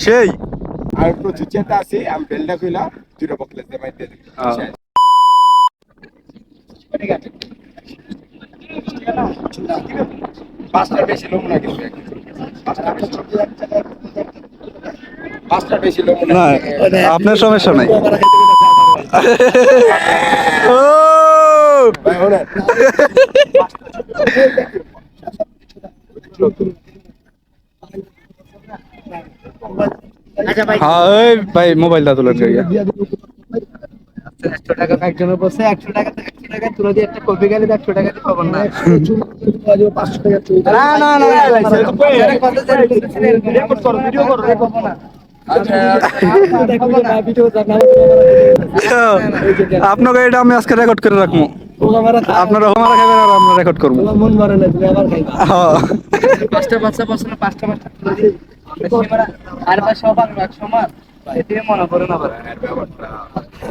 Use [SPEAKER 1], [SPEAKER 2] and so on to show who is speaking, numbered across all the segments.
[SPEAKER 1] সেই
[SPEAKER 2] আমি প্রচুর চেতা আছি, আমি বেলটা কইলা দুটো বকলে দেমাই দিয়ে দিই। পাঁচটার বেশি লোক না কিন্তু পাঁচটার বেশি লোক
[SPEAKER 1] না, আপনার সমস্যা নাই। ও
[SPEAKER 2] ভাই ওরে
[SPEAKER 1] হ্যাঁ, ওই ভাই মোবাইলটা তুলেন গাইয়া।
[SPEAKER 3] 100 টাকা একজনের বসে 100 টাকা 100 টাকা তুলে দিয়ে একটা কপি গেলে 100 টাকা দিয়ে পাবেন না। না না রেকর্ড করো, ভিডিও করো, রেকর্ড করো না।
[SPEAKER 1] আপনাকে এটা আমি আজকে রেকর্ড করে রাখবো। আপনারা হোমারা খাবেন আর আমরা রেকর্ড করবো।
[SPEAKER 3] মন ভরে না, তুমি আবার খাইবা।
[SPEAKER 1] হ্যাঁ।
[SPEAKER 3] পাঁচটা পাঁচটা তুলে দিয়ে আর পাঁচ সমান এক সমান এটিএম মনে করে না আবার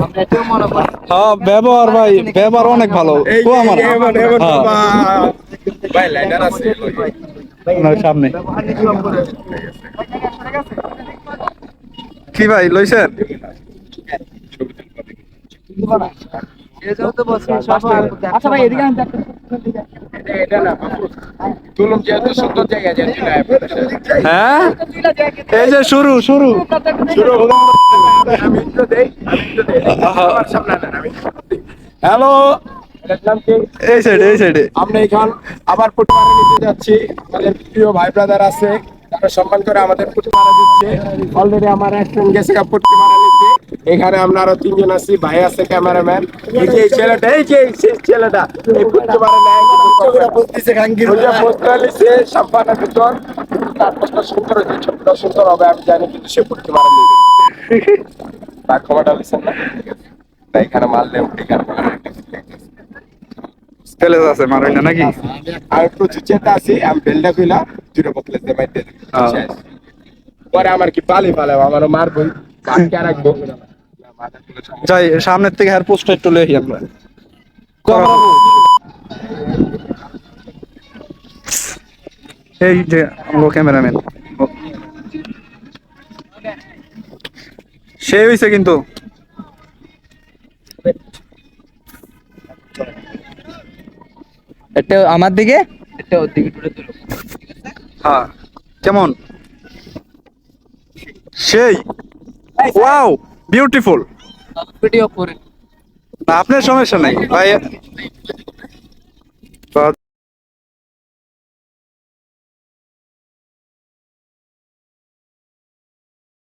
[SPEAKER 3] আমরা এটিএম মনে করি।
[SPEAKER 1] হ্যাঁ, ব্যবহার ভাই, ব্যবহার অনেক ভালো। ও আমার
[SPEAKER 2] ভাই লাইনার আছে
[SPEAKER 1] আপনার সামনে কি ভাই লইছেন?
[SPEAKER 3] আচ্ছা ভাই এদিকে আনতে
[SPEAKER 2] এটা না তুলুম যেহেতু সুন্দর জায়গা যেহেতু
[SPEAKER 1] হ্যাঁ, এই যে শুরু শুরু
[SPEAKER 2] আমি তো দেই আমার সামনে না আমি হ্যালো দেখলাম কি
[SPEAKER 1] এই সাইডে
[SPEAKER 2] আমরা এখন আবার ফুটমারা নিতে যাচ্ছি। আমাদের প্রিয় ভাই ব্রাদার আছে, তারা সম্মান করে আমাদের ফুটমারা দিচ্ছে। অলরেডি আমার এক ফ্রেন্ড গেছে ফুটমারা নিতে। এখানে আমরা আরো তিনজন আছি, ভাই আছে ক্যামেরাম্যান। এই যে এই ছেলেটা, এই যে সেই ছেলেটা এই ফুটমারা নেয় বলতেছে গাঙ্গির ওটা পোস্টালিছে সম্পানা ভিতর। তার পোস্টার সুন্দর হয়েছে, ছবিটা সুন্দর হবে আমি জানি, কিন্তু সে ফুটমারা নিবে। তার ক্ষমাটা লিখছেন না, তাই এখানে মারলে এখানে
[SPEAKER 1] প্যালেস আছে মারই না নাকি?
[SPEAKER 2] আমি প্রচুর চেতা আছি, আমি বেলটা কইলা দুটো বকলে দেমাই দিয়ে দিই। পরে আমার কি পালি পালাবো, আমারও মারবই, বাকি রাখবো।
[SPEAKER 1] যাই সামনের থেকে হেয়ার পোস্টটা একটু লেখি আমরা। এই যে আমরা ক্যামেরাম্যান সে হইছে কিন্তু
[SPEAKER 3] এটা আমার দিকে এটা ওর দিকে তুলে তুলো।
[SPEAKER 1] হ্যাঁ, কেমন সেই ওয়াও বিউটিফুল।
[SPEAKER 3] ভিডিও করে
[SPEAKER 1] না আপনার সমস্যা নাই ভাই।